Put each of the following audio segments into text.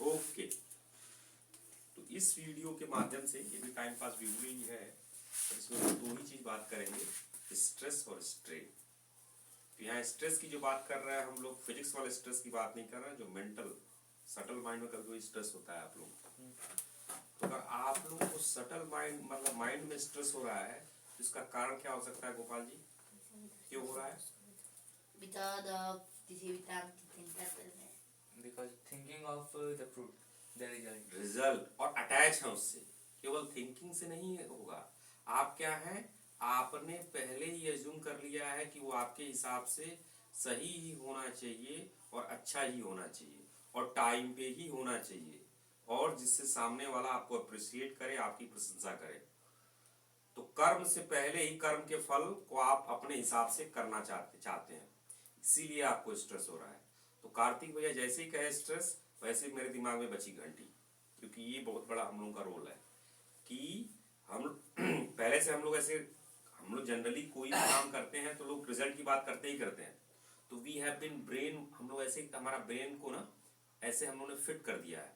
Okay, तो इस video के माध्यम से, ये भी टाइम पास वीडियो ही है, तो इसमें हम दो ही चीज बात करेंगे, स्ट्रेस और स्ट्रेन। तो यहाँ स्ट्रेस की जो बात कर रहे हैं हम लोग, फिजिक्स वाले स्ट्रेस की बात नहीं कर रहे हैं, जो मेंटल सटल माइंड में कभी कोई स्ट्रेस होता है आप लोग। तो अगर आप लोगों को सटल माइंड मतलब माइंड में स्ट्रेस हो रहा है, तो इसका कारण क्या हो सकता है गोपाल जी, क्यों हो रहा है? Because thinking of the fruit, the result. Result और अटैच है उससे, केवल थिंकिंग से नहीं होगा। आप क्या है, आपने पहले ही एज्यूम कर लिया है कि वो आपके हिसाब से सही ही होना चाहिए और अच्छा ही होना चाहिए और टाइम पे ही होना चाहिए, और जिससे सामने वाला आपको अप्रिशिएट करे, आपकी प्रशंसा करे। तो कर्म से पहले ही कर्म के फल को आप अपने हिसाब से करना चाहते हैं, इसीलिए आपको स्ट्रेस हो रहा है। तो कार्तिक भैया जैसे ही कहे स्ट्रेस, वैसे ही मेरे दिमाग में बची घंटी, क्योंकि ये बहुत बड़ा हम लोगों का रोल है कि हम पहले से हम लोग जनरली कोई भी काम करते हैं तो लोग रिजल्ट की बात करते ही करते हैं। तो वी हैव बीन ब्रेन, हम लोग ऐसे हमारा ब्रेन को ना ऐसे हम लोगों ने फिट कर दिया है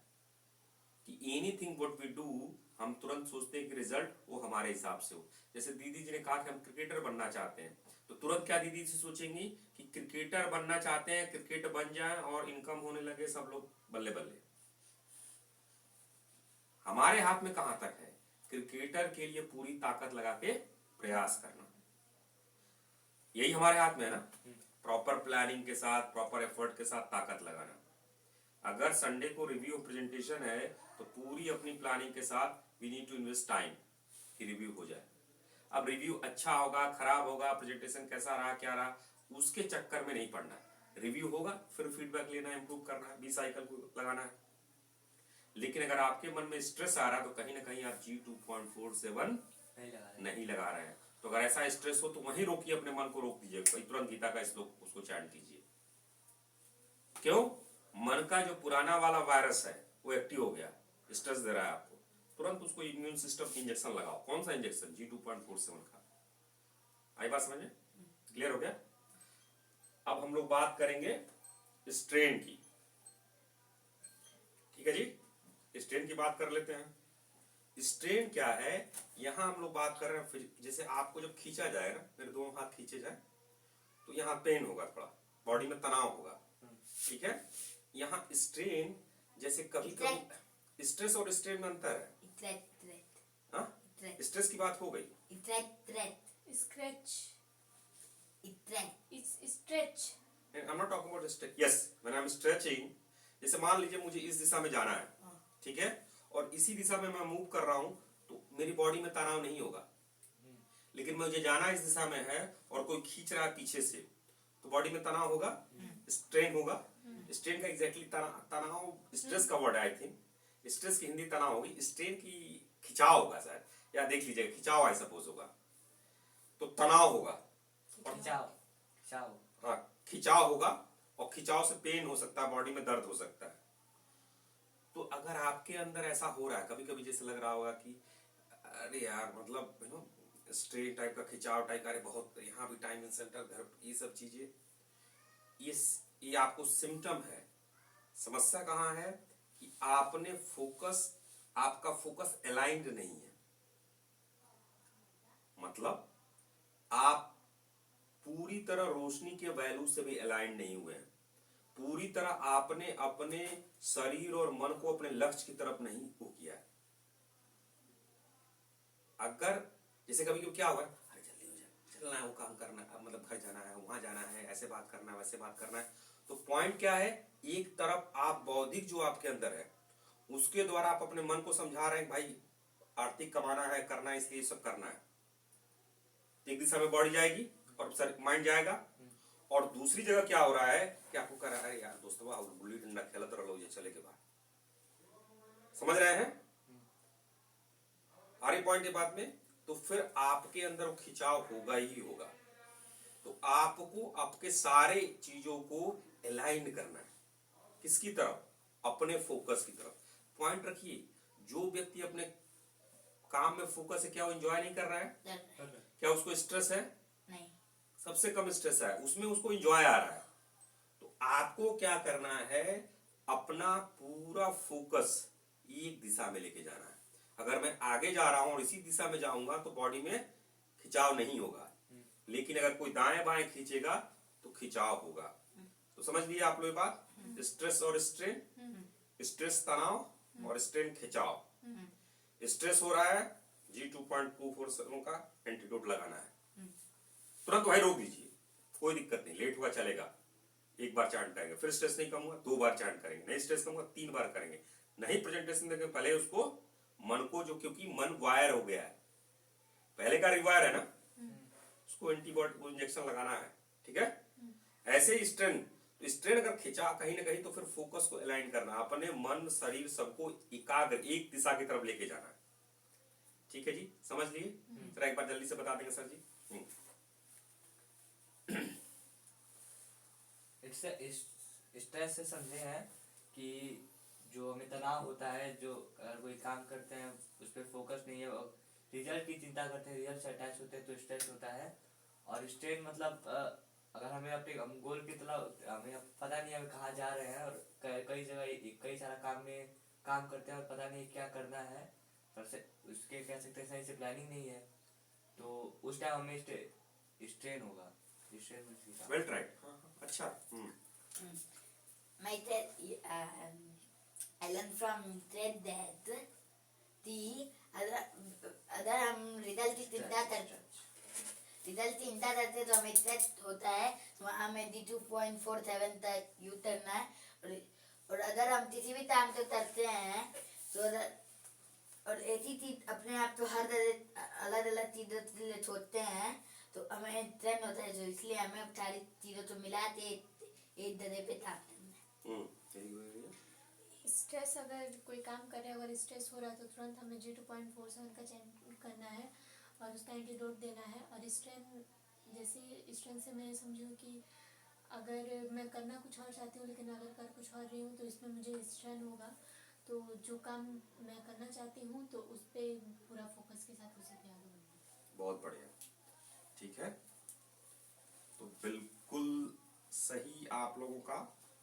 कि एनीथिंग व्हाट वी डू, हम तुरंत सोचते हैं कि रिजल्ट वो हमारे हिसाब से हो। जैसे दीदी जी ने कहा कि हम क्रिकेटर बनना चाहते हैं, तो तुरंत क्या दीदी जी सोचेंगी कि क्रिकेटर बनना चाहते हैं, क्रिकेट बन जाए और इनकम होने लगे, सब लोग बल्ले बल्ले। हमारे हाथ में कहां तक है, क्रिकेटर के लिए पूरी ताकत लगा के प्रयास करना, यही हमारे हाथ में है ना। प्रॉपर प्लानिंग के साथ, प्रॉपर एफर्ट के साथ ताकत लगाना। अगर संडे को रिव्यू प्रेजेंटेशन है तो पूरी अपनी प्लानिंग के साथ we need to invest time कि रिव्यू हो जाए। अब रिव्यू अच्छा होगा, खराब होगा, प्रेजेंटेशन कैसा रहा, क्या रहा, उसके चक्कर में नहीं पड़ना है। रिव्यू होगा, फिर फीडबैक लेना है, इंप्रूव करना है, 20 साइकिल को लगाना है। लेकिन अगर आपके मन में स्ट्रेस आ रहा है तो कहीं ना कहीं आप G2.47 नहीं लगा रहे हैं। तो अगर ऐसा स्ट्रेस हो तो वहीं रोकिए, अपने मन को रोक दीजिए, तुरंत गीता का श्लोक उसको चैंट कीजिए। क्यों? मन का जो पुराना वाला वायरस है वो एक्टिव हो गया, स्ट्रेस दे रहा है आपको, तुरंत उसको इम्यून सिस्टम इंजेक्शन लगाओ। कौन सा इंजेक्शन? G2.47 का। आई बात समझ में? क्लियर हो गया? अब हम लोग बात करेंगे स्ट्रेन की, ठीक है जी। स्ट्रेन की बात कर लेते हैं। स्ट्रेन क्या है, यहां हम लोग बात कर रहे हैं, जैसे आपको जब खींचा जाए ना, मेरे दोनों हाथ खींचे जाए तो यहाँ पेन होगा, थोड़ा बॉडी में तनाव होगा, ठीक है। यहाँ स्ट्रेन, जैसे कभी कभी स्ट्रेस और स्ट्रेन में अंतर है। हाँ, स्ट्रेस की बात हो गई। I'm not talking about stretch. Yes, when I'm stretching, जैसे मान लीजिए मुझे इस दिशा में जाना है, ठीक है, और इसी दिशा में मैं मूव कर रहा हूं, तो मेरी बॉडी में तनाव नहीं होगा। लेकिन मुझे जाना इस दिशा में है और कोई खींच रहा है पीछे से, तो बॉडी में तनाव होगा, स्ट्रेन होगा। स्ट्रेन का एग्जैक्टली तनाव स्ट्रेस का वर्ड है, आई थिंक स्ट्रेस की हिंदी तनाव होगी, स्ट्रेन की खिंचाव होगा शायद, या देख लीजिएगा, खिंचाव आई सपोज होगा, तो तनाव होगा और हाँ खिंचाव होगा, और खिंचाव से पेन हो सकता है, बॉडी में दर्द हो सकता है। तो अगर आपके अंदर ऐसा हो रहा है, कभी कभी जैसे लग रहा होगा कि अरे यार, मतलब यू नो स्ट्रेन टाइप का, खिंचाव टाइप का, अरे बहुत यहाँ भी टाइम सेंटर, घर, ये सब चीजें, ये आपको सिम्टम है। समस्या कहाँ है कि आपने आपका फोकस अलाइंड नहीं है, मतलब आप पूरी तरह रोशनी के वैल्यू से भी अलाइन नहीं हुए हैं, पूरी तरह आपने अपने शरीर और मन को अपने लक्ष्य की तरफ नहीं वो किया है। अगर जैसे कभी क्या हुआ, अरे जल्दी हो जाए, चलना है, वो काम करना है, मतलब घर जाना है, वहां जाना है, ऐसे बात करना है, वैसे बात करना है, तो पॉइंट क्या है, एक तरफ आप बौद्धिक जो आपके अंदर है उसके द्वारा आप अपने मन को समझा रहे हैं भाई आर्थिक कमाना है, करना है, इसलिए सब करना है, एक दिशा में बॉडी जाएगी और माइंड जाएगा। और दूसरी जगह क्या हो रहा है कि आपको कह रहा है यार दोस्तों गुल्ली डंडा खेलत रहो, ये चले के बाद, समझ रहे हैं हमारी पॉइंट के बाद में। तो फिर आपके अंदर वो खिंचाव होगा ही होगा। तो आपको आपके सारे चीजों को अलाइन करना है, किसकी तरफ? अपने फोकस की तरफ। पॉइंट रखिए, जो व्यक्ति अपने काम में फोकस है, क्या वो एंजॉय नहीं कर रहा है? क्या उसको स्ट्रेस है? नहीं, सबसे कम स्ट्रेस है, उसमें उसको एंजॉय आ रहा है। तो आपको क्या करना है, अपना पूरा फोकस एक दिशा में लेके जाना है। अगर मैं आगे जा रहा हूं और इसी दिशा में जाऊंगा तो बॉडी में खिंचाव नहीं होगा, लेकिन अगर कोई दाएं बाएं खींचेगा तो खिंचाव होगा। तो समझ लिए आप लोग ये बात? स्ट्रेस और स्ट्रेन, स्ट्रेस तनाव और स्ट्रेन खिंचाव। स्ट्रेस हो रहा है, G2.24 का एंटीडोट लगाना है, तुरंत वही रोक दीजिए, कोई दिक्कत नहीं, लेट हुआ चलेगा। एक बार चांट करेंगे, फिर स्ट्रेस नहीं कम हुआ 2 बार चांट करेंगे, नहीं स्ट्रेस कम हुआ 3 बार करेंगे। नहीं प्रेजेंटेशन देंगे पहले उसको मन को, जो क्योंकि मन वायर हो गया है, पहले का रिवायर है ना, उसको एंटीबॉडी को इंजेक्शन लगाना है, ठीक है। ऐसे ही स्ट्रेन, स्ट्रेन अगर खिंचा कहीं ना कहीं तो फिर फोकस को अलाइन करना, अपने मन शरीर सबको एकाग्र एक दिशा की तरफ लेके जाना है, ठीक है जी, समझ लिए? जरा एक बार जल्दी से बता देंगे सर जी। स्ट्रेस से समझे हैं कि जो हमें तनाव होता है, जो अगर कोई काम करते हैं उस पर फोकस नहीं है और रिजल्ट की चिंता करते हैं, रिजल्ट से अटैच होते हैं तो स्ट्रेस होता है। और स्ट्रेन मतलब अगर हमें अपने गोल की तरह हमें पता नहीं हमें कहाँ जा रहे हैं और कई जगह कई सारा काम में काम करते हैं और पता नहीं क्या करना है, पर उसके कह सकते हैं सही से प्लानिंग नहीं है, तो उस टाइम हमें स्ट्रेन होगा। वेल ट्राइड, अच्छा। My I learned from thread that अगर हम रिजल्ट की चिंता करते तो हमें थ्रेड होता है, तो वहाँ हमें D2.47 तक यूज करना है। और अगर हम किसी भी काम को करते हैं तो और एक ही चीज अपने आप तो हर अलग अलग चीजों के लिए सोचते हैं तो हमें ट्रेंड होता है, तो इसलिए हमें सारी चीजों को मिला के एक जगह पे काम करना है। स्ट्रेस, अगर कोई काम कर रहे हैं, अगर स्ट्रेस हो रहा है तो तुरंत हमें G2.47 का चेंज करना है और उसका एंटीडोट देना है। और स्ट्रेन, जैसे स्ट्रेन से मैं समझूँ कि अगर मैं करना कुछ और चाहती हूँ लेकिन अगर कर कुछ और रही हूँ तो इसमें मुझे स्ट्रेन होगा, तो जो काम मैं करना चाहती हूँ तो उस पर पूरा फोकस के साथ उसी पे आगे बढ़ना। बहुत बढ़िया, ठीक है, तो बिल्कुल सही आप लोगों का।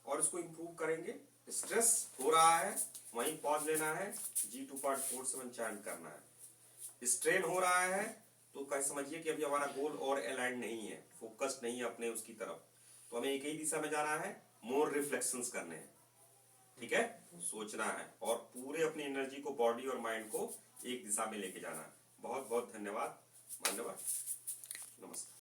और इसको इम्प्रूव करेंगे। स्ट्रेस हो रहा है, वहीं पॉज लेना है, G2.47 चैंट करना है। स्ट्रेन हो रहा है तो कह समझिए कि अभी हमारा गोल और अलाइन नहीं है, फोकस नहीं है अपने उसकी तरफ, तो हमें एक ही दिशा में जाना है, मोर रिफ्लेक्शंस करने हैं, ठीक है, सोचना है और पूरे अपनी एनर्जी को, बॉडी और माइंड को एक दिशा में लेके जाना है। बहुत बहुत धन्यवाद, मान्यवर, नमस्कार।